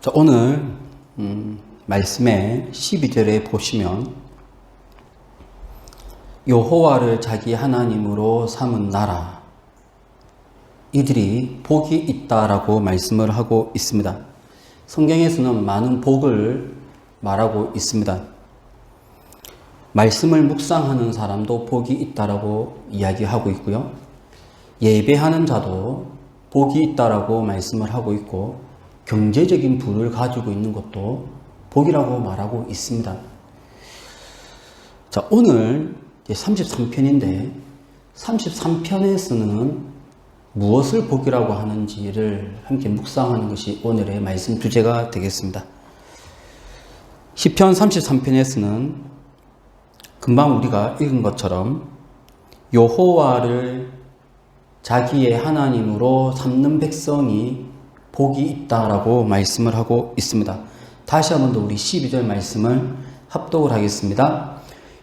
자, 오늘 말씀의 12절에 보시면 여호와를 자기 하나님으로 삼은 나라 이들이 복이 있다라고 말씀을 하고 있습니다. 성경에서는 많은 복을 말하고 있습니다. 말씀을 묵상하는 사람도 복이 있다라고 이야기하고 있고요. 예배하는 자도 복이 있다라고 말씀을 하고 있고, 경제적인 부를 가지고 있는 것도 복이라고 말하고 있습니다. 자, 오늘 33편인데 33편에서는 무엇을 복이라고 하는지를 함께 묵상하는 것이 오늘의 말씀 주제가 되겠습니다. 시편 33편에서는 금방 우리가 읽은 것처럼 여호와를 자기의 하나님으로 삼는 백성이 복이 있다라고 말씀을 하고 있습니다. 다시 한 번 더 우리 12절 말씀을 합독을 하겠습니다.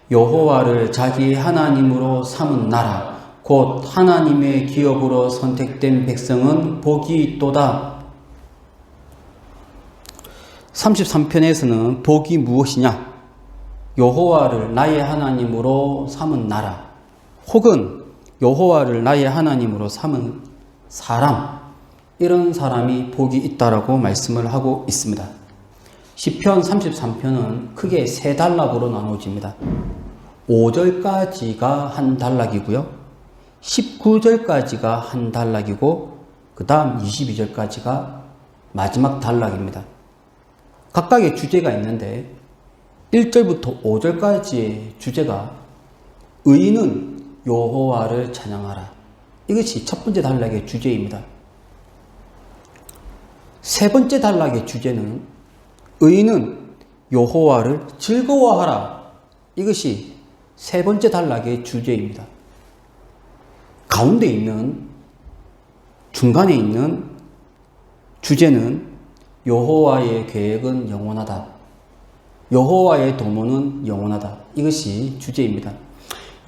여호와를 자기의 하나님으로 삼은 나라 곧 하나님의 기업으로 선택된 백성은 복이 있도다. 33편에서는 복이 무엇이냐? 여호와를 나의 하나님으로 삼은 나라, 혹은 여호와를 나의 하나님으로 삼은 사람, 이런 사람이 복이 있다라고 말씀을 하고 있습니다. 시편 33편은 크게 세 단락으로 나눠집니다. 5절까지가 한 단락이고요. 19절까지가 한 단락이고, 그 다음 22절까지가 마지막 단락입니다. 각각의 주제가 있는데 1절부터 5절까지의 주제가 의인은 여호와를 찬양하라. 이것이 첫 번째 단락의 주제입니다. 세 번째 단락의 주제는 의인은 여호와를 즐거워하라. 이것이 세 번째 단락의 주제입니다. 가운데 있는, 중간에 있는 주제는 여호와의 계획은 영원하다. 여호와의 도모는 영원하다. 이것이 주제입니다.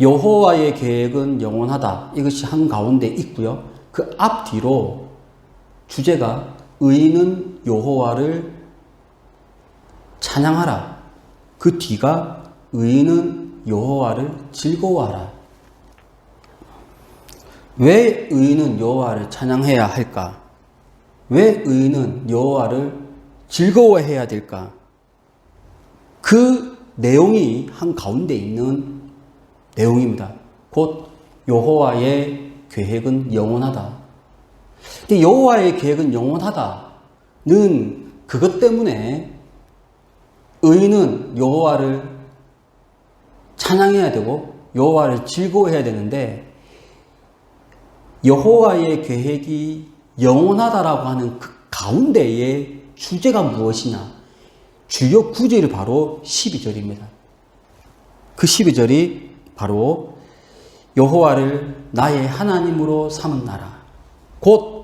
여호와의 계획은 영원하다. 이것이 한가운데 있고요. 그 앞뒤로 주제가 의인은 여호와를 찬양하라. 그 뒤가 의인은 여호와를 즐거워하라. 왜 의인은 여호와를 찬양해야 할까? 왜 의인은 여호와를 즐거워해야 될까? 그 내용이 한가운데 있는 내용입니다. 곧 여호와의 계획은 영원하다. 근데 여호와의 계획은 영원하다는 그것 때문에 의인은 여호와를 찬양해야 되고 여호와를 즐거워해야 되는데, 여호와의 계획이 영원하다라고 하는 그 가운데의 주제가 무엇이냐? 주요 구절이 바로 12절입니다. 그 12절이 바로 여호와를 나의 하나님으로 삼은 나라, 곧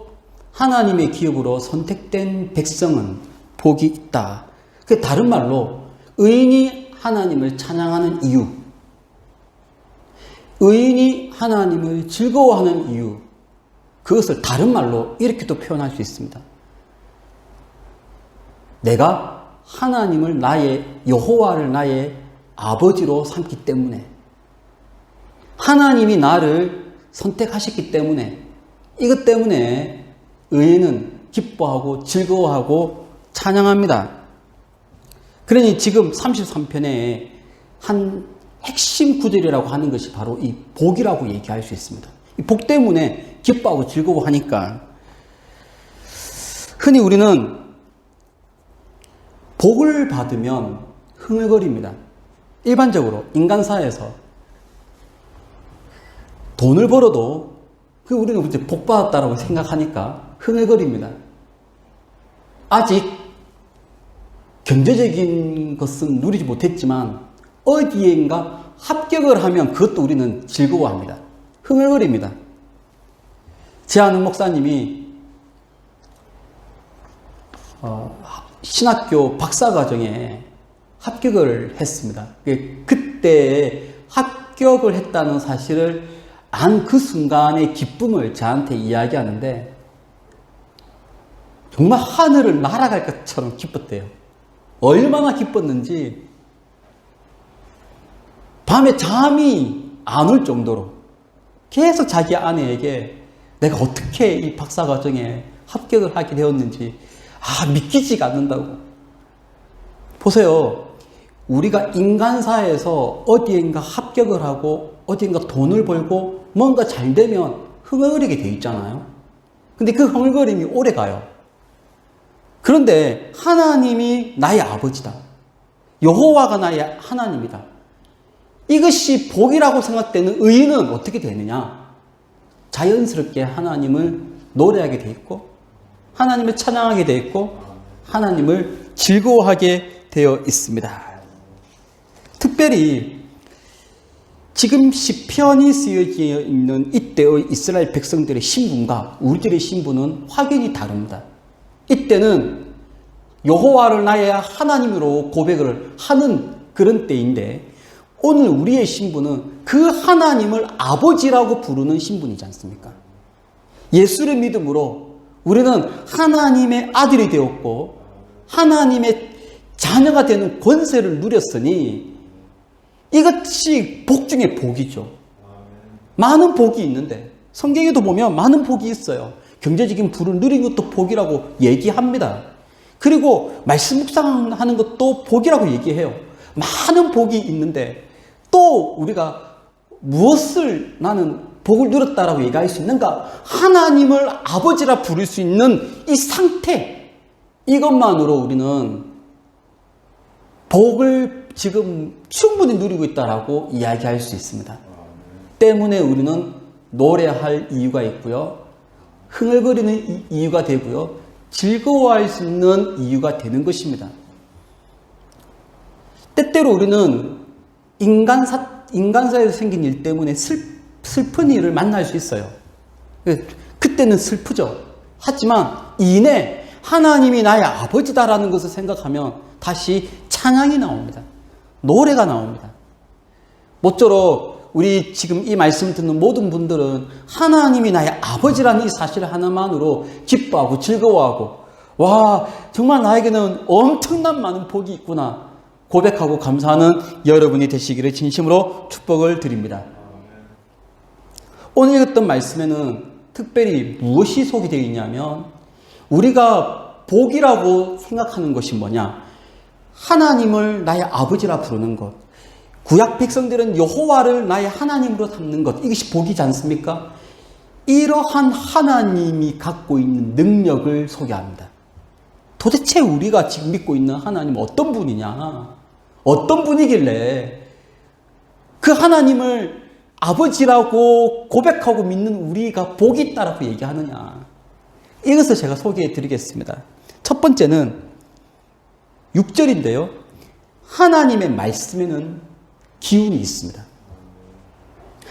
하나님의 기업으로 선택된 백성은 복이 있다. 그 다른 말로 의인이 하나님을 찬양하는 이유, 의인이 하나님을 즐거워하는 이유, 그것을 다른 말로 이렇게도 표현할 수 있습니다. 내가 하나님을 여호와를 나의 아버지로 삼기 때문에, 하나님이 나를 선택하셨기 때문에, 이것 때문에 의인은 기뻐하고 즐거워하고 찬양합니다. 그러니 지금 33편의 한 핵심 구절이라고 하는 것이 바로 이 복이라고 얘기할 수 있습니다. 이 복 때문에 기뻐하고 즐거워하니까. 흔히 우리는 복을 받으면 흥얼거립니다. 일반적으로 인간사에서 돈을 벌어도 우리는 이제 복 받았다라고 생각하니까 흥얼거립니다. 아직 경제적인 것은 누리지 못했지만 어디엔가 합격을 하면 그것도 우리는 즐거워합니다. 흥얼거립니다. 제 아는 목사님이 신학교 박사과정에 합격을 했습니다. 그때 합격을 했다는 사실을 안 그 순간의 기쁨을 저한테 이야기하는데 정말 하늘을 날아갈 것처럼 기뻤대요. 얼마나 기뻤는지 밤에 잠이 안 올 정도로 계속 자기 아내에게 내가 어떻게 이 박사과정에 합격을 하게 되었는지 믿기지가 않는다고. 보세요. 우리가 인간사에서 어디엔가 합격을 하고 어디엔가 돈을 벌고 뭔가 잘 되면 흥얼거리게 돼 있잖아요. 근데 그 흥얼거림이 오래 가요. 그런데 하나님이 나의 아버지다. 여호와가 나의 하나님이다. 이것이 복이라고 생각되는 의인은 어떻게 되느냐? 자연스럽게 하나님을 노래하게 돼 있고 하나님을 찬양하게 돼 있고 하나님을 즐거워하게 되어 있습니다. 특별히 지금 시편이 쓰여져 있는 이때의 이스라엘 백성들의 신분과 우리들의 신분은 확연히 다릅니다. 이때는 여호와를 나의 하나님으로 고백을 하는 그런 때인데 오늘 우리의 신분은 그 하나님을 아버지라고 부르는 신분이지 않습니까? 예수를 믿음으로 우리는 하나님의 아들이 되었고 하나님의 자녀가 되는 권세를 누렸으니 이것이 복 중에 복이죠. 많은 복이 있는데 성경에도 보면 많은 복이 있어요. 경제적인 부를 누린 것도 복이라고 얘기합니다. 그리고 말씀 묵상하는 것도 복이라고 얘기해요. 많은 복이 있는데 또 우리가 무엇을 나는 복을 누렸다라고 얘기할 수 있는가? 하나님을 아버지라 부를 수 있는 이 상태, 이것만으로 우리는 복을 지금 충분히 누리고 있다라고 이야기할 수 있습니다. 때문에 우리는 노래할 이유가 있고요. 흥얼거리는 이유가 되고요. 즐거워할 수 있는 이유가 되는 것입니다. 때때로 우리는 인간사에서 생긴 일 때문에 슬픈 일을 만날 수 있어요. 그때는 슬프죠. 하지만 이내 하나님이 나의 아버지다라는 것을 생각하면 다시 찬양이 나옵니다. 노래가 나옵니다. 모쪼록 우리 지금 이 말씀 듣는 모든 분들은 하나님이 나의 아버지라는 이 사실 하나만으로 기뻐하고 즐거워하고 와 정말 나에게는 엄청난 많은 복이 있구나 고백하고 감사하는 여러분이 되시기를 진심으로 축복을 드립니다. 오늘 읽었던 말씀에는 특별히 무엇이 소개되어 있냐면 우리가 복이라고 생각하는 것이 뭐냐? 하나님을 나의 아버지라 부르는 것. 구약 백성들은 여호와를 나의 하나님으로 삼는 것. 이것이 복이지 않습니까? 이러한 하나님이 갖고 있는 능력을 소개합니다. 도대체 우리가 지금 믿고 있는 하나님은 어떤 분이냐? 어떤 분이길래 그 하나님을 아버지라고 고백하고 믿는 우리가 복이 있다라고 얘기하느냐? 이것을 제가 소개해 드리겠습니다. 첫 번째는 6절인데요. 하나님의 말씀에는 기운이 있습니다.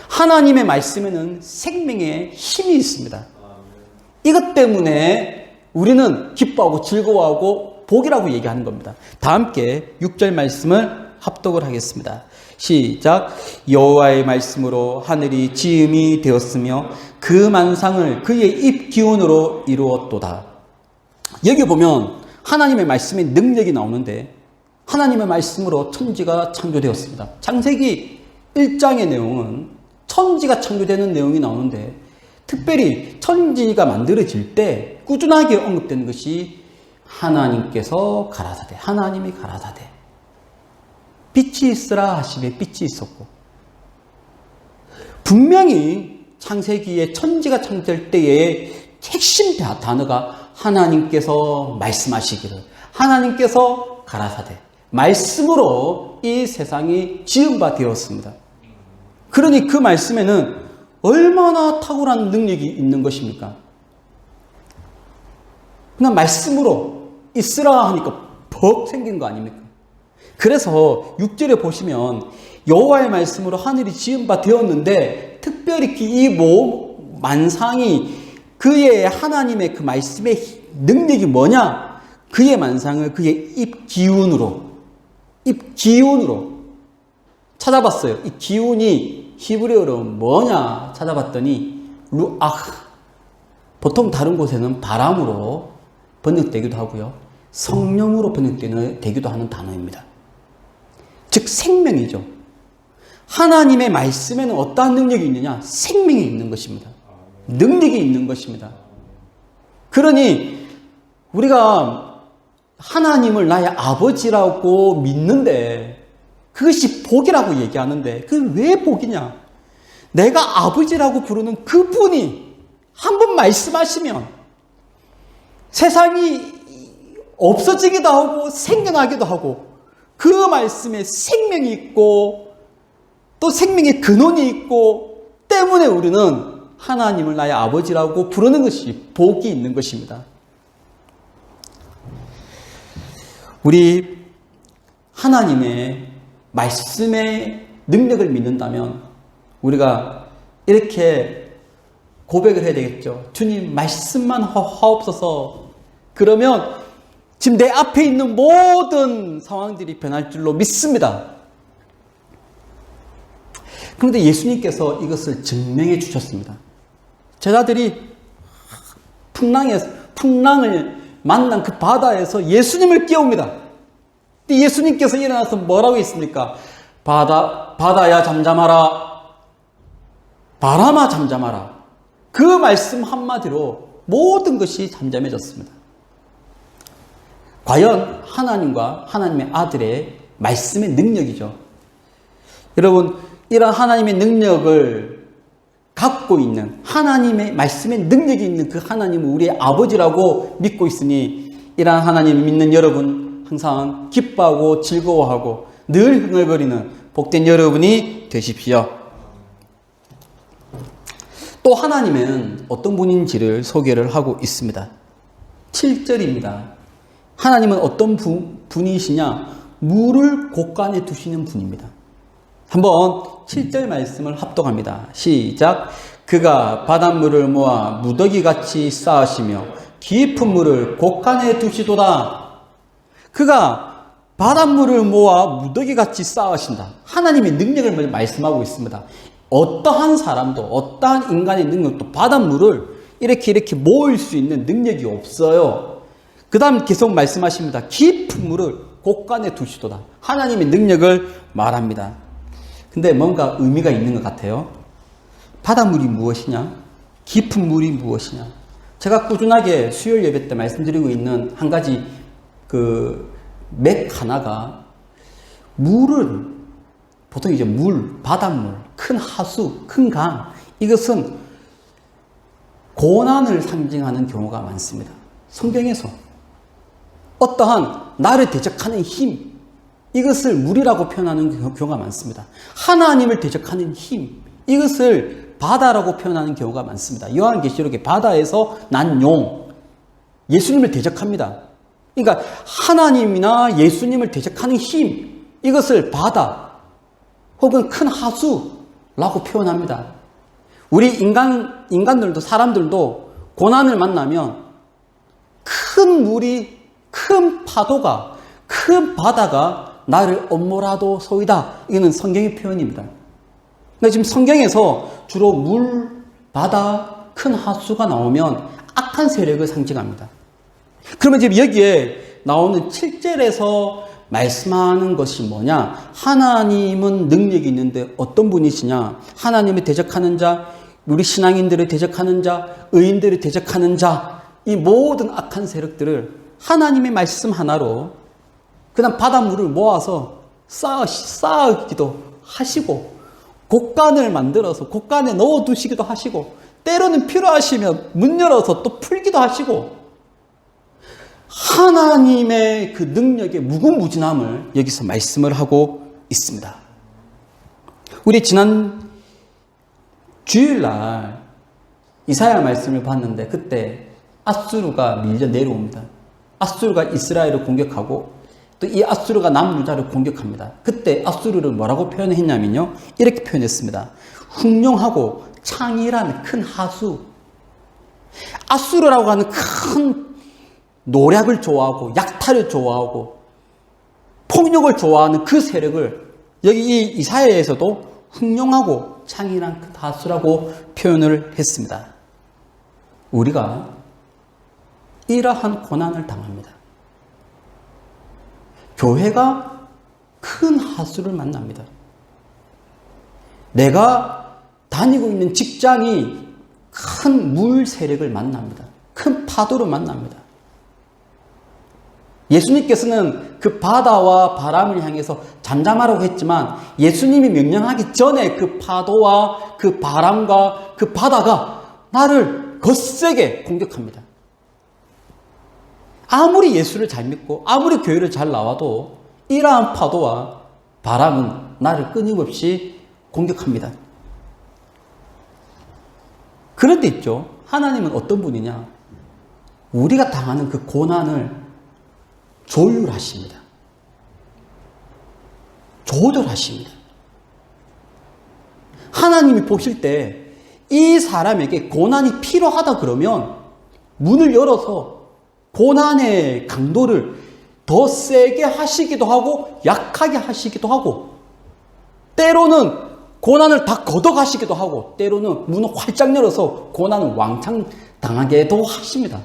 하나님의 말씀에는 생명의 힘이 있습니다. 이것 때문에 우리는 기뻐하고 즐거워하고 복이라고 얘기하는 겁니다. 다 함께 6절 말씀을 합독을 하겠습니다. 시작. 여호와의 말씀으로 하늘이 지음이 되었으며 그 만상을 그의 입 기운으로 이루었도다. 여기 보면 하나님의 말씀에 능력이 나오는데 하나님의 말씀으로 천지가 창조되었습니다. 창세기 1장의 내용은 천지가 창조되는 내용이 나오는데 특별히 천지가 만들어질 때 꾸준하게 언급되는 것이 하나님께서 가라사대, 하나님이 가라사대 빛이 있으라 하시매 빛이 있었고 분명히 창세기에 천지가 창조될 때의 핵심 단어가 하나님께서 말씀하시기를 하나님께서 가라사대 말씀으로 이 세상이 지은 바 되었습니다. 그러니 그 말씀에는 얼마나 탁월한 능력이 있는 것입니까? 그냥 말씀으로 있으라 하니까 벅 생긴 거 아닙니까? 그래서 6절에 보시면 여호와의 말씀으로 하늘이 지은 바 되었는데 특별히 이 만상이 그의 하나님의 그 말씀의 능력이 뭐냐? 그의 만상을 그의 입 기운으로 찾아봤어요. 이 기운이 히브리어로 뭐냐 찾아봤더니 루아흐. 보통 다른 곳에는 바람으로 번역되기도 하고요. 성령으로 번역되기도 하는 단어입니다. 즉 생명이죠. 하나님의 말씀에는 어떠한 능력이 있느냐? 생명이 있는 것입니다. 능력이 있는 것입니다. 그러니 우리가 하나님을 나의 아버지라고 믿는데 그것이 복이라고 얘기하는데 그게 왜 복이냐? 내가 아버지라고 부르는 그분이 한 번 말씀하시면 세상이 없어지기도 하고 생겨나기도 하고 그 말씀에 생명이 있고 또 생명의 근원이 있고 때문에 우리는 하나님을 나의 아버지라고 부르는 것이 복이 있는 것입니다. 우리 하나님의 말씀의 능력을 믿는다면 우리가 이렇게 고백을 해야 되겠죠. 주님 말씀만 하옵소서. 그러면 지금 내 앞에 있는 모든 상황들이 변할 줄로 믿습니다. 그런데 예수님께서 이것을 증명해 주셨습니다. 제자들이 풍랑을 만난 그 바다에서 예수님을 깨웁니다. 근데 예수님께서 일어나서 뭐라고 했습니까? 바다야 잠잠하라. 바람아 잠잠하라. 그 말씀 한마디로 모든 것이 잠잠해졌습니다. 과연 하나님과 하나님의 아들의 말씀의 능력이죠. 여러분, 이런 하나님의 능력을 갖고 있는 하나님의 말씀의 능력이 있는 그 하나님은 우리의 아버지라고 믿고 있으니 이러한 하나님을 믿는 여러분 항상 기뻐하고 즐거워하고 늘 흥얼거리는 복된 여러분이 되십시오. 또 하나님은 어떤 분인지를 소개를 하고 있습니다. 7절입니다. 하나님은 어떤 분이시냐? 물을 곳간에 두시는 분입니다. 한번 7절 말씀을 합독합니다. 시작. 그가 바닷물을 모아 무더기같이 쌓으시며 깊은 물을 곳간에 두시도다. 그가 바닷물을 모아 무더기같이 쌓으신다. 하나님의 능력을 말씀하고 있습니다. 어떠한 사람도 어떠한 인간의 능력도 바닷물을 이렇게 모을 수 있는 능력이 없어요. 그 다음 계속 말씀하십니다. 깊은 물을 곳간에 두시도다. 하나님의 능력을 말합니다. 근데 뭔가 의미가 있는 것 같아요. 바닷물이 무엇이냐? 깊은 물이 무엇이냐? 제가 꾸준하게 수요일 예배 때 말씀드리고 있는 한 가지 맥 하나가 물은 보통 이제 바닷물, 큰 하수, 큰 강, 이것은 고난을 상징하는 경우가 많습니다. 성경에서 어떠한 나를 대적하는 힘, 이것을 물이라고 표현하는 경우가 많습니다. 하나님을 대적하는 힘, 이것을 바다라고 표현하는 경우가 많습니다. 요한계시록에 바다에서 난 용, 예수님을 대적합니다. 그러니까 하나님이나 예수님을 대적하는 힘, 이것을 바다 혹은 큰 하수라고 표현합니다. 우리 인간들도 사람들도 고난을 만나면 큰 물이, 큰 파도가, 큰 바다가 나를 엄몰아도 소이다. 이거는 성경의 표현입니다. 근데 지금 성경에서 주로 물, 바다, 큰 하수가 나오면 악한 세력을 상징합니다. 그러면 지금 여기에 나오는 7절에서 말씀하는 것이 뭐냐? 하나님은 능력이 있는데 어떤 분이시냐? 하나님을 대적하는 자, 우리 신앙인들을 대적하는 자, 의인들을 대적하는 자, 이 모든 악한 세력들을 하나님의 말씀 하나로 그다음 바닷물을 모아서 쌓기도 하시고 곳간을 만들어서 곳간에 넣어두시기도 하시고 때로는 필요하시면 문 열어서 또 풀기도 하시고 하나님의 그 능력의 무궁무진함을 여기서 말씀을 하고 있습니다. 우리 지난 주일날 이사야 말씀을 봤는데 그때 아수르가 밀려 내려옵니다. 아수르가 이스라엘을 공격하고 또 이 아수르가 남유다를 공격합니다. 그때 아수르를 뭐라고 표현했냐면요. 이렇게 표현했습니다. 흉룡하고 창이라는 큰 하수. 아수르라고 하는 큰 노략을 좋아하고 약탈을 좋아하고 폭력을 좋아하는 그 세력을 여기 이 이사야에서도 흉룡하고 창이란 큰 하수라고 표현을 했습니다. 우리가 이러한 고난을 당합니다. 교회가 큰 하수를 만납니다. 내가 다니고 있는 직장이 큰 물 세력을 만납니다. 큰 파도를 만납니다. 예수님께서는 그 바다와 바람을 향해서 잠잠하라고 했지만 예수님이 명령하기 전에 그 파도와 그 바람과 그 바다가 나를 거세게 공격합니다. 아무리 예수를 잘 믿고 아무리 교회를 잘 나와도 이러한 파도와 바람은 나를 끊임없이 공격합니다. 그럴 때 있죠. 하나님은 어떤 분이냐? 우리가 당하는 그 고난을 조율하십니다. 조절하십니다. 하나님이 보실 때 이 사람에게 고난이 필요하다 그러면 문을 열어서 고난의 강도를 더 세게 하시기도 하고 약하게 하시기도 하고 때로는 고난을 다 걷어가시기도 하고 때로는 문을 활짝 열어서 고난을 왕창 당하게도 하십니다.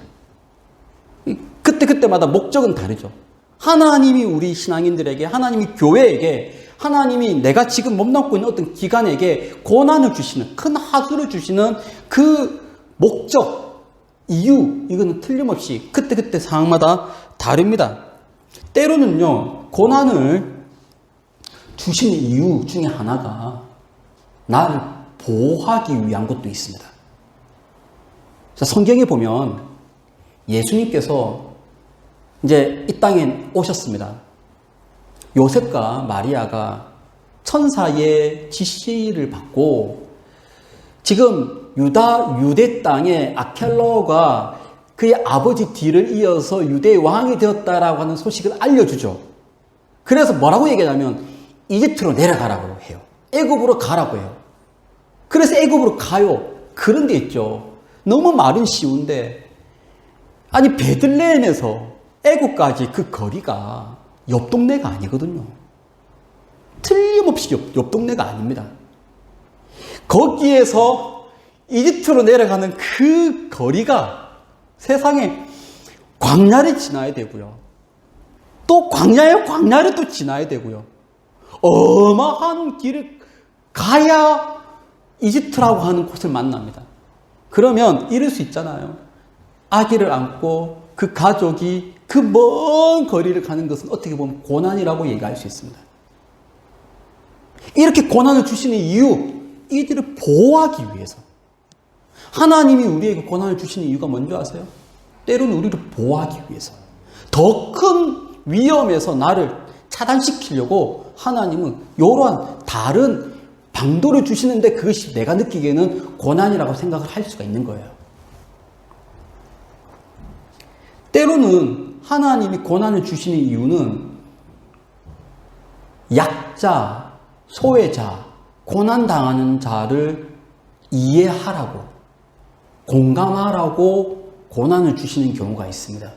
그때마다 목적은 다르죠. 하나님이 우리 신앙인들에게, 하나님이 교회에게, 하나님이 내가 지금 몸담고 있는 어떤 기관에게 고난을 주시는, 큰 하수를 주시는 그 목적, 이유, 이거는 틀림없이 그때 상황마다 다릅니다. 때로는요, 고난을 주시는 이유 중에 하나가 나를 보호하기 위한 것도 있습니다. 자, 성경에 보면 예수님께서 이제 이 땅에 오셨습니다. 요셉과 마리아가 천사의 지시를 받고 지금 유대 땅에 아켈라오가 그의 아버지 뒤를 이어서 유대의 왕이 되었다라고 하는 소식을 알려주죠. 그래서 뭐라고 얘기하냐면 이집트로 내려가라고 해요. 애굽으로 가라고 해요. 그래서 애굽으로 가요. 그런 데 있죠. 너무 말은 쉬운데 아니 베들레헴에서 애굽까지 그 거리가 옆 동네가 아니거든요. 틀림없이 옆 동네가 아닙니다. 거기에서 이집트로 내려가는 그 거리가 세상에 광야를 지나야 되고요. 또 광야를 또 지나야 되고요. 어마한 길을 가야 이집트라고 하는 곳을 만납니다. 그러면 이럴 수 있잖아요. 아기를 안고 그 가족이 그 먼 거리를 가는 것은 어떻게 보면 고난이라고 얘기할 수 있습니다. 이렇게 고난을 주시는 이유, 이들을 보호하기 위해서. 하나님이 우리에게 고난을 주시는 이유가 뭔지 아세요? 때로는 우리를 보호하기 위해서. 더 큰 위험에서 나를 차단시키려고 하나님은 이러한 다른 방도를 주시는데 그것이 내가 느끼기에는 고난이라고 생각을 할 수가 있는 거예요. 때로는 하나님이 고난을 주시는 이유는 약자, 소외자, 고난당하는 자를 이해하라고, 공감하라고 고난을 주시는 경우가 있습니다.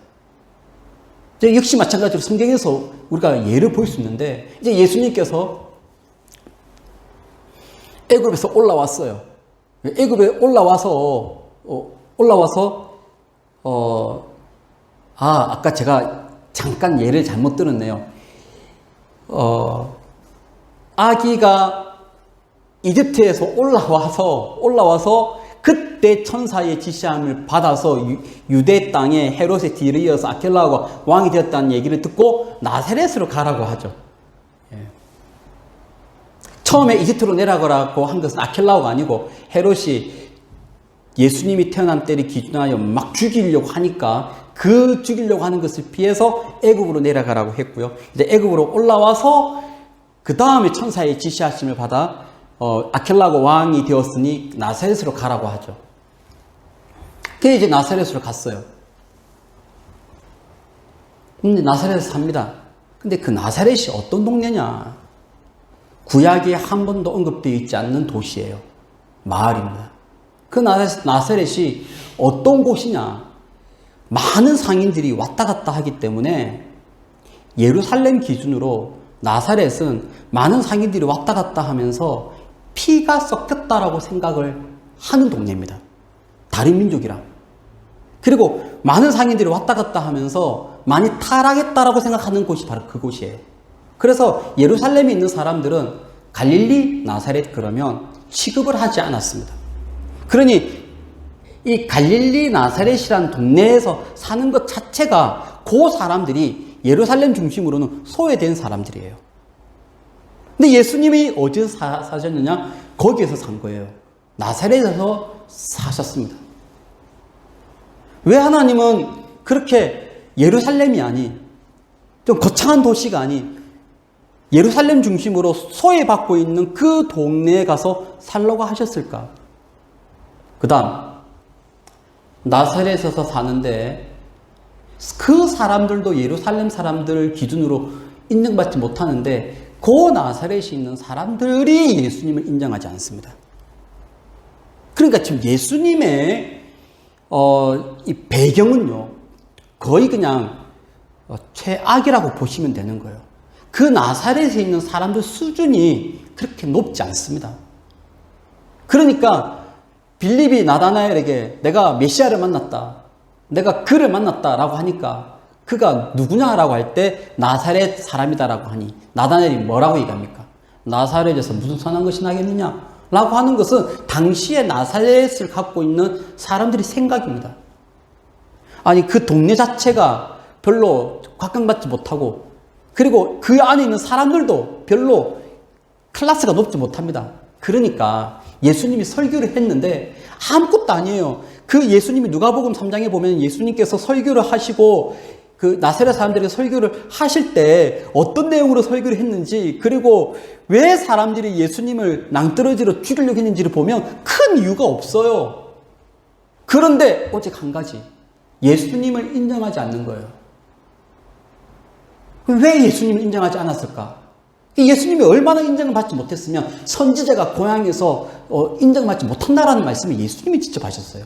역시 마찬가지로 성경에서 우리가 예를 볼 수 있는데, 이제 예수님께서 애굽에서 올라왔어요. 애굽에 아까 제가 잠깐 예를 잘못 들었네요. 아기가 이집트에서 올라와서 그때 천사의 지시함을 받아서 유대 땅에 헤롯의 뒤를 이어서 아켈라오가 왕이 되었다는 얘기를 듣고 나사렛으로 가라고 하죠. 처음에 이집트로 내려가라고 한 것은 아켈라오가 아니고 헤롯이 예수님이 태어난 때를 기준하여 막 죽이려고 하니까 그 죽이려고 하는 것을 피해서 애굽으로 내려가라고 했고요. 이제 애굽으로 올라와서 그 다음에 천사의 지시하심을 받아 아켈라가 왕이 되었으니 나사렛으로 가라고 하죠. 그래서 이제 나사렛으로 갔어요. 근데 나사렛에서 삽니다. 근데 그 나사렛이 어떤 동네냐? 구약에 한 번도 언급되어 있지 않는 도시예요. 마을입니다. 그 나사렛이 어떤 곳이냐? 많은 상인들이 왔다 갔다 하기 때문에 예루살렘 기준으로 나사렛은 많은 상인들이 왔다 갔다 하면서 피가 섞였다라고 생각을 하는 동네입니다. 다른 민족이랑. 그리고 많은 상인들이 왔다 갔다 하면서 많이 타락했다라고 생각하는 곳이 바로 그곳이에요. 그래서 예루살렘에 있는 사람들은 갈릴리, 나사렛 그러면 취급을 하지 않았습니다. 그러니 이 갈릴리, 나사렛이란 동네에서 사는 것 자체가 그 사람들이 예루살렘 중심으로는 소외된 사람들이에요. 근데 예수님이 어디서 사셨느냐? 거기에서 산 거예요. 나사렛에서 사셨습니다. 왜 하나님은 그렇게 예루살렘이 아닌 좀 거창한 도시가 아닌 예루살렘 중심으로 소외받고 있는 그 동네에 가서 살라고 하셨을까? 그 다음 나사렛에서 사는데 그 사람들도 예루살렘 사람들 기준으로 인정받지 못하는데 그 나사렛에 있는 사람들이 예수님을 인정하지 않습니다. 그러니까 지금 예수님의 이 배경은요 거의 그냥 최악이라고 보시면 되는 거예요. 그 나사렛에 있는 사람들 수준이 그렇게 높지 않습니다. 그러니까 빌립이 나다나엘에게 내가 메시아를 만났다, 내가 그를 만났다라고 하니까 그가 누구냐라고 할 때 나사렛 사람이다라고 하니 나다나엘이 뭐라고 얘기합니까? 나사렛에서 무슨 선한 것이 나겠느냐? 라고 하는 것은 당시에 나사렛을 갖고 있는 사람들의 생각입니다. 아니 그 동네 자체가 별로 각광받지 못하고 그리고 그 안에 있는 사람들도 별로 클래스가 높지 못합니다. 그러니까 예수님이 설교를 했는데 아무것도 아니에요. 그 예수님이 누가복음 3장에 보면 예수님께서 설교를 하시고 그 나사렛 사람들에게 설교를 하실 때 어떤 내용으로 설교를 했는지 그리고 왜 사람들이 예수님을 낭떠러지로 죽이려고 했는지를 보면 큰 이유가 없어요. 그런데 오직 한 가지, 예수님을 인정하지 않는 거예요. 왜 예수님을 인정하지 않았을까? 예수님이 얼마나 인정을 받지 못했으면 선지자가 고향에서 인정받지 못한다라는 말씀을 예수님이 직접 하셨어요.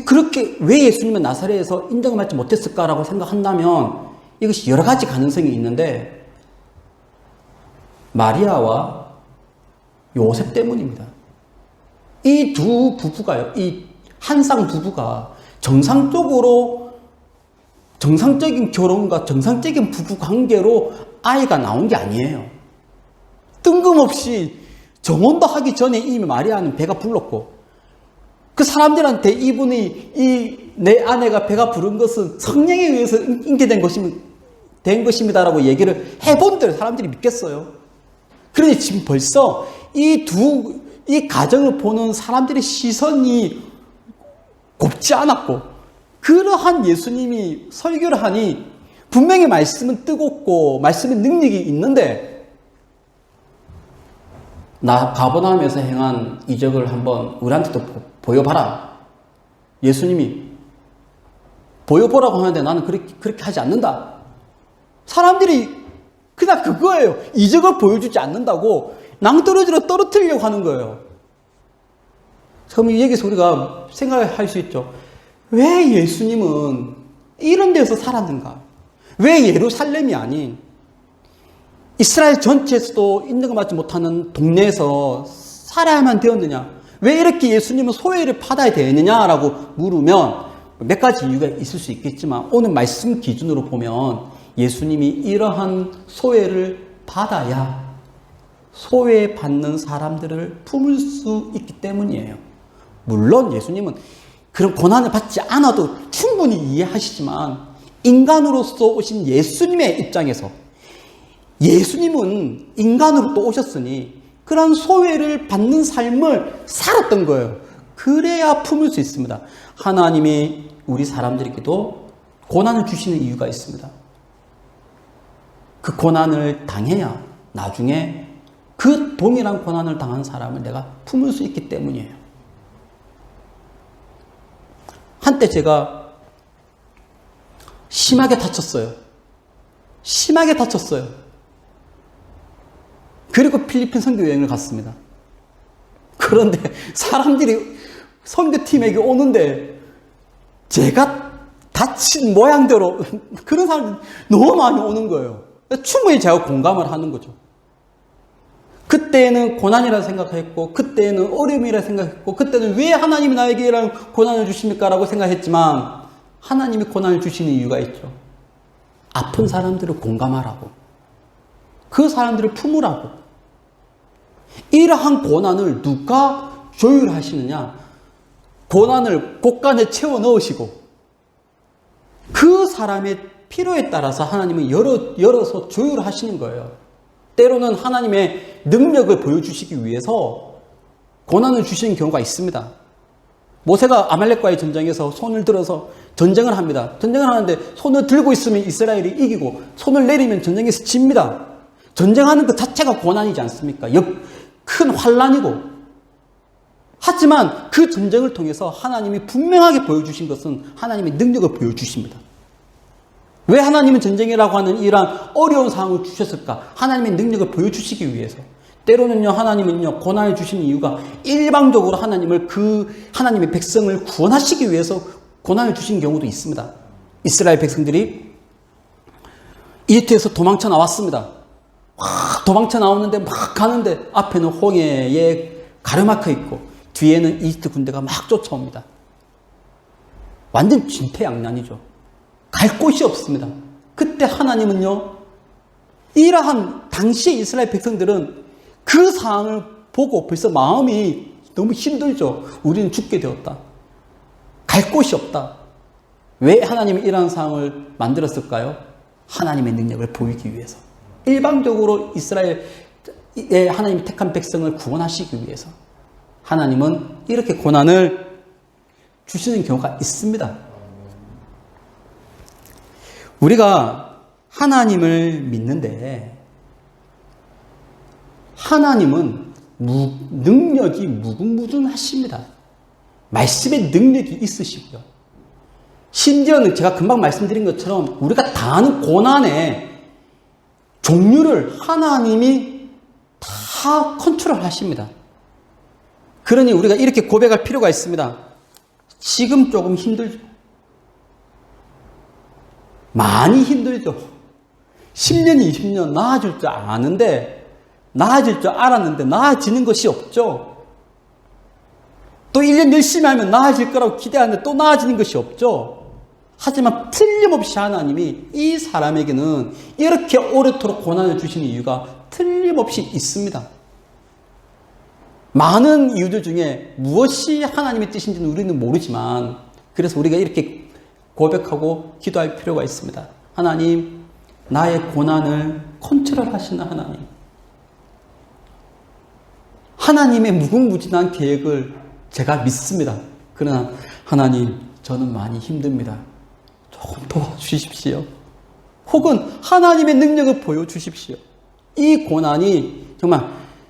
그렇게 왜 예수님은 나사렛에서 인정을 받지 못했을까라고 생각한다면 이것이 여러 가지 가능성이 있는데 마리아와 요셉 때문입니다. 이 두 부부가요, 이 한상 부부가 정상적인 결혼과 정상적인 부부 관계로 아이가 나온 게 아니에요. 뜬금없이 정혼도 하기 전에 이미 마리아는 배가 불렀고 그 사람들한테 이분이 내 아내가 배가 부른 것은 성령에 의해서 잉태된 것입니다라고 얘기를 해본들 사람들이 믿겠어요. 그러니 지금 벌써 이 가정을 보는 사람들의 시선이 곱지 않았고 그러한 예수님이 설교를 하니 분명히 말씀은 뜨겁고 말씀의 능력이 있는데 나 가버나움에서 행한 이적을 한번 우리한테도 보여봐라. 예수님이 보여보라고 하는데 나는 그렇게 하지 않는다. 사람들이 그냥 그거예요. 이적을 보여주지 않는다고 낭떠러지로 떨어뜨리려고 하는 거예요. 그럼 여기서 우리가 생각할 수 있죠. 왜 예수님은 이런 데서 살았는가? 왜 예루살렘이 아닌 이스라엘 전체에서도 인정을 받지 못하는 동네에서 살아야만 되었느냐? 왜 이렇게 예수님은 소외를 받아야 되느냐라고 물으면 몇 가지 이유가 있을 수 있겠지만 오늘 말씀 기준으로 보면 예수님이 이러한 소외를 받아야 소외받는 사람들을 품을 수 있기 때문이에요. 물론 예수님은 그런 고난을 받지 않아도 충분히 이해하시지만 인간으로서 오신 예수님의 입장에서 예수님은 인간으로 또 오셨으니 그런 소외를 받는 삶을 살았던 거예요. 그래야 품을 수 있습니다. 하나님이 우리 사람들에게도 고난을 주시는 이유가 있습니다. 그 고난을 당해야 나중에 그 동일한 고난을 당한 사람을 내가 품을 수 있기 때문이에요. 한때 제가 심하게 다쳤어요. 그리고 필리핀 선교 여행을 갔습니다. 그런데 사람들이 선교팀에게 오는데 제가 다친 모양대로 그런 사람들이 너무 많이 오는 거예요. 충분히 제가 공감을 하는 거죠. 그때는 고난이라 생각했고, 그때는 어려움이라 생각했고, 그때는 왜 하나님이 나에게 이런 고난을 주십니까? 라고 생각했지만, 하나님이 고난을 주시는 이유가 있죠. 아픈 사람들을 공감하라고. 그 사람들을 품으라고. 이러한 고난을 누가 조율하시느냐? 고난을 곳간에 채워 넣으시고, 그 사람의 필요에 따라서 하나님은 열어서 조율하시는 거예요. 때로는 하나님의 능력을 보여주시기 위해서 고난을 주시는 경우가 있습니다. 모세가 아말렉과의 전쟁에서 손을 들어서 전쟁을 합니다. 전쟁을 하는데 손을 들고 있으면 이스라엘이 이기고 손을 내리면 전쟁에서 집니다. 전쟁하는 것 자체가 고난이지 않습니까? 큰 환란이고. 하지만 그 전쟁을 통해서 하나님이 분명하게 보여주신 것은 하나님의 능력을 보여주십니다. 왜 하나님은 전쟁이라고 하는 이러한 어려운 상황을 주셨을까? 하나님의 능력을 보여주시기 위해서. 때로는요, 하나님은요, 고난을 주시는 이유가 일방적으로 하나님의 백성을 구원하시기 위해서 고난을 주신 경우도 있습니다. 이스라엘 백성들이 이집트에서 도망쳐 나왔습니다. 도망쳐 나오는데 막 가는데 앞에는 홍해에 가르막혀 있고 뒤에는 이집트 군대가 막 쫓아옵니다. 완전 진퇴양난이죠. 갈 곳이 없습니다. 그때 하나님은요, 이러한 당시의 이스라엘 백성들은 그 상황을 보고 벌써 마음이 너무 힘들죠. 우리는 죽게 되었다. 갈 곳이 없다. 왜 하나님이 이러한 상황을 만들었을까요? 하나님의 능력을 보이기 위해서. 일방적으로 이스라엘의 하나님이 택한 백성을 구원하시기 위해서 하나님은 이렇게 고난을 주시는 경우가 있습니다. 우리가 하나님을 믿는데 하나님은 능력이 무궁무진하십니다. 말씀의 능력이 있으시고요. 심지어는 제가 금방 말씀드린 것처럼 우리가 당하는 고난의 종류를 하나님이 다 컨트롤 하십니다. 그러니 우리가 이렇게 고백할 필요가 있습니다. 지금 조금 힘들죠. 많이 힘들죠. 10년, 20년 나아질 줄 아는데, 나아질 줄 알았는데 나아지는 것이 없죠. 또 1년 열심히 하면 나아질 거라고 기대하는데 또 나아지는 것이 없죠. 하지만 틀림없이 하나님이 이 사람에게는 이렇게 오래도록 고난을 주시는 이유가 틀림없이 있습니다. 많은 이유들 중에 무엇이 하나님의 뜻인지는 우리는 모르지만, 그래서 우리가 이렇게 고백하고 기도할 필요가 있습니다. 하나님, 나의 고난을 컨트롤하시는 하나님. 하나님의 무궁무진한 계획을 제가 믿습니다. 그러나 하나님, 저는 많이 힘듭니다. 조금 도와주십시오. 혹은 하나님의 능력을 보여주십시오. 이 고난이 정말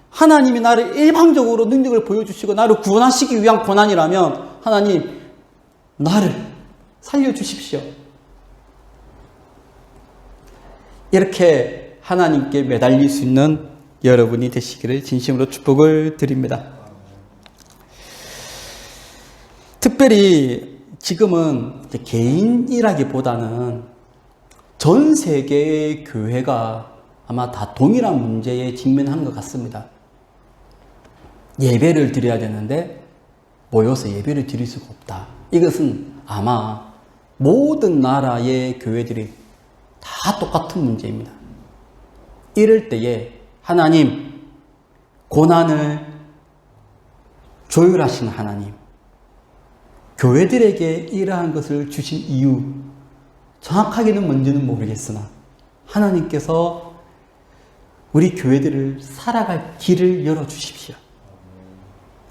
하나님이 나를 일방적으로 능력을 보여주시고 나를 구원하시기 위한 고난이라면 하나님, 나를 살려주십시오. 이렇게 하나님께 매달릴 수 있는 여러분이 되시기를 진심으로 축복을 드립니다. 특별히 지금은 개인이라기보다는 전 세계의 교회가 아마 다 동일한 문제에 직면한 것 같습니다. 예배를 드려야 되는데 모여서 예배를 드릴 수가 없다. 이것은 아마 모든 나라의 교회들이 다 똑같은 문제입니다. 이럴 때에 하나님, 고난을 조율하시는 하나님, 교회들에게 이러한 것을 주신 이유, 정확하게는 뭔지는 모르겠으나 하나님께서 우리 교회들을 살아갈 길을 열어주십시오.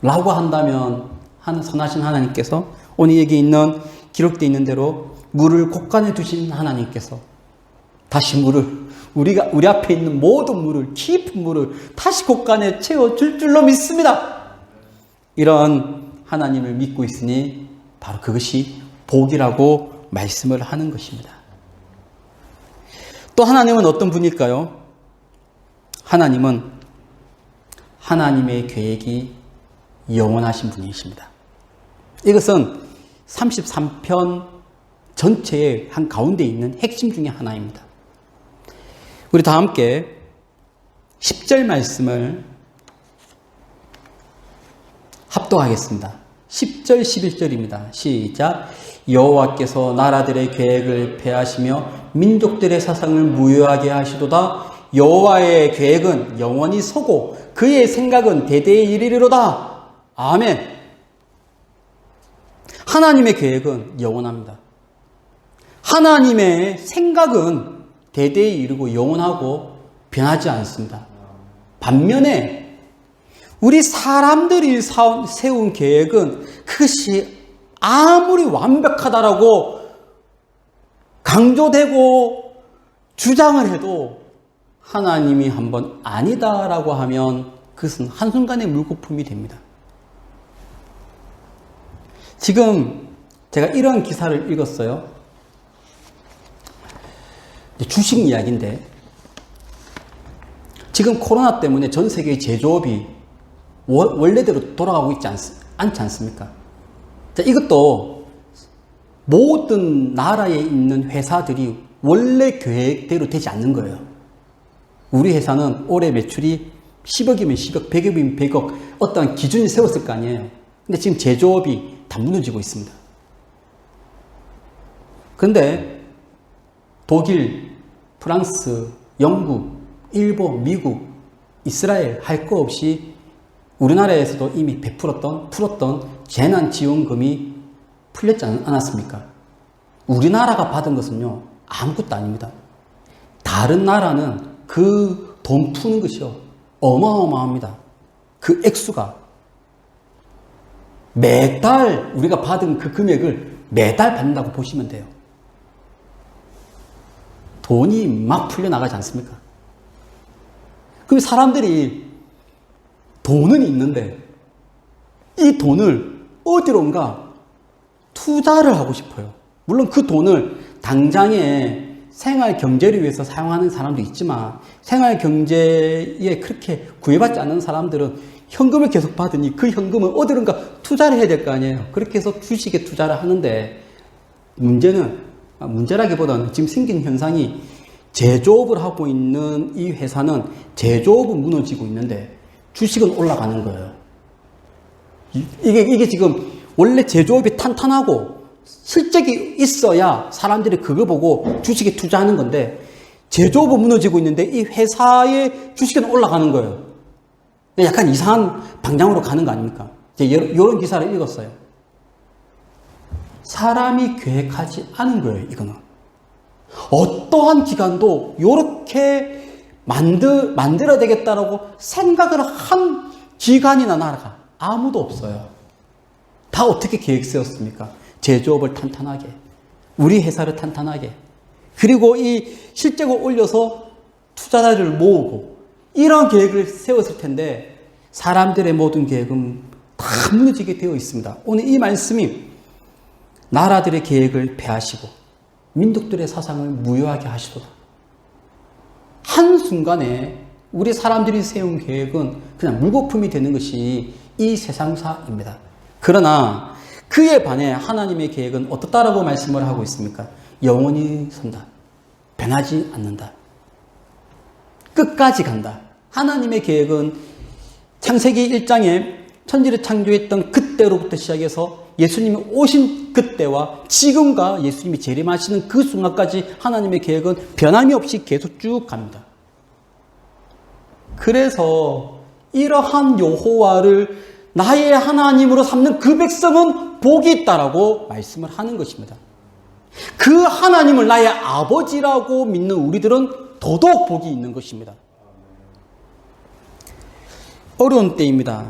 라고 한다면 선하신 하나님께서 오늘 여기 있는 기록되어 있는 대로 물을 곳간에 두신 하나님께서 다시 우리 앞에 있는 모든 물을, 깊은 물을 다시 곳간에 채워줄 줄로 믿습니다. 이런 하나님을 믿고 있으니 바로 그것이 복이라고 말씀을 하는 것입니다. 또 하나님은 어떤 분일까요? 하나님은 하나님의 계획이 영원하신 분이십니다. 이것은 33편 전체의 한 가운데 있는 핵심 중에 하나입니다. 우리 다 함께 10절 말씀을 합독하겠습니다. 10절 11절입니다. 시작. 여호와께서 나라들의 계획을 폐하시며 민족들의 사상을 무효하게 하시도다. 여호와의 계획은 영원히 서고 그의 생각은 대대에 이르리로다. 아멘. 하나님의 계획은 영원합니다. 하나님의 생각은 대대에 이르고 영원하고 변하지 않습니다. 반면에 우리 사람들이 세운 계획은 그것이 아무리 완벽하다라고 강조되고 주장을 해도 하나님이 한번 아니다라고 하면 그것은 한순간의 물거품이 됩니다. 지금 제가 이런 기사를 읽었어요. 주식 이야기인데 지금 코로나 때문에 전 세계의 제조업이 원래대로 돌아가고 있지 않지 않습니까? 자, 이것도 모든 나라에 있는 회사들이 원래 계획대로 되지 않는 거예요. 우리 회사는 올해 매출이 10억이면 10억, 100억이면 100억 어떤 기준을 세웠을 거 아니에요. 근데 지금 제조업이 다 무너지고 있습니다. 근데 독일, 프랑스, 영국, 일본, 미국, 이스라엘 할 거 없이 우리나라에서도 이미 풀었던 재난지원금이 풀렸지 않았습니까? 우리나라가 받은 것은요, 아무것도 아닙니다. 다른 나라는 그 돈 푸는 것이요, 어마어마합니다. 그 액수가. 매달 우리가 받은 그 금액을 매달 받는다고 보시면 돼요. 돈이 막 풀려나가지 않습니까? 그럼 사람들이 돈은 있는데 이 돈을 어디론가 투자를 하고 싶어요. 물론 그 돈을 당장에 생활 경제를 위해서 사용하는 사람도 있지만 생활 경제에 그렇게 구애받지 않는 사람들은 현금을 계속 받으니 그 현금을 어디론가 투자를 해야 될 거 아니에요. 그렇게 해서 주식에 투자를 하는데 문제라기보다는 지금 생긴 현상이 제조업을 하고 있는 이 회사는 제조업은 무너지고 있는데 주식은 올라가는 거예요. 이게 지금 원래 제조업이 탄탄하고 실적이 있어야 사람들이 그거 보고 주식에 투자하는 건데 제조업은 무너지고 있는데 이 회사의 주식은 올라가는 거예요. 약간 이상한 방향으로 가는 거 아닙니까? 이런 기사를 읽었어요. 사람이 계획하지 않은 거예요, 이거는. 어떠한 기관도 이렇게 만들어야 되겠다라고 생각을 한 기관이나 나라가 아무도 없어요. 다 어떻게 계획 세웠습니까? 제조업을 탄탄하게, 우리 회사를 탄탄하게, 그리고 이 실적을 올려서 투자자를 모으고 이런 계획을 세웠을 텐데 사람들의 모든 계획은 다 무너지게 되어 있습니다. 오늘 이 말씀이 나라들의 계획을 폐하시고 민족들의 사상을 무효하게 하시도다. 한순간에 우리 사람들이 세운 계획은 그냥 물거품이 되는 것이 이 세상사입니다. 그러나 그에 반해 하나님의 계획은 어떻다라고 말씀을 하고 있습니까? 영원히 선다. 변하지 않는다. 끝까지 간다. 하나님의 계획은 창세기 1장에 천지를 창조했던 그때로부터 시작해서 예수님이 오신 그때와 지금과 예수님이 재림하시는 그 순간까지 하나님의 계획은 변함이 없이 계속 쭉 갑니다. 그래서 이러한 여호와를 나의 하나님으로 삼는 그 백성은 복이 있다라고 말씀을 하는 것입니다. 그 하나님을 나의 아버지라고 믿는 우리들은 더더욱 복이 있는 것입니다. 어려운 때입니다.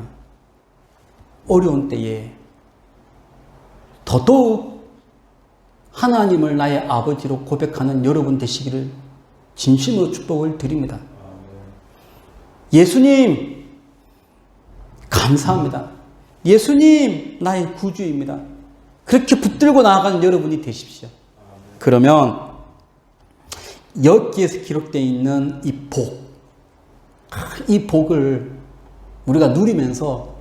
어려운 때에 더더욱 하나님을 나의 아버지로 고백하는 여러분 되시기를 진심으로 축복을 드립니다. 예수님 감사합니다. 예수님 나의 구주입니다. 그렇게 붙들고 나아가는 여러분이 되십시오. 그러면 여기에서 기록되어 있는 이 복을 우리가 누리면서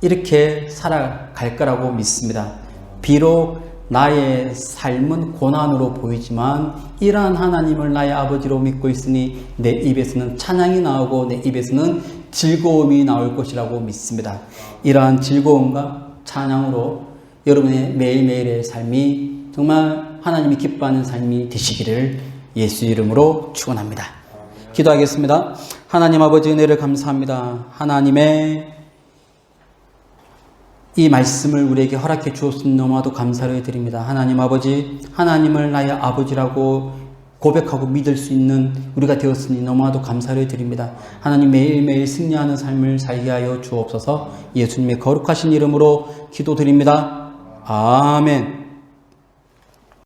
이렇게 살아갈 거라고 믿습니다. 비록 나의 삶은 고난으로 보이지만 이러한 하나님을 나의 아버지로 믿고 있으니 내 입에서는 찬양이 나오고 내 입에서는 즐거움이 나올 것이라고 믿습니다. 이러한 즐거움과 찬양으로 여러분의 매일매일의 삶이 정말 하나님이 기뻐하는 삶이 되시기를 예수 이름으로 축원합니다. 기도하겠습니다. 하나님 아버지 은혜를 감사합니다. 하나님의 이 말씀을 우리에게 허락해 주었으니 너무나도 감사를 드립니다. 하나님 아버지, 하나님을 나의 아버지라고 고백하고 믿을 수 있는 우리가 되었으니 너무나도 감사를 드립니다. 하나님 매일매일 승리하는 삶을 살게 하여 주옵소서. 예수님의 거룩하신 이름으로 기도드립니다. 아멘.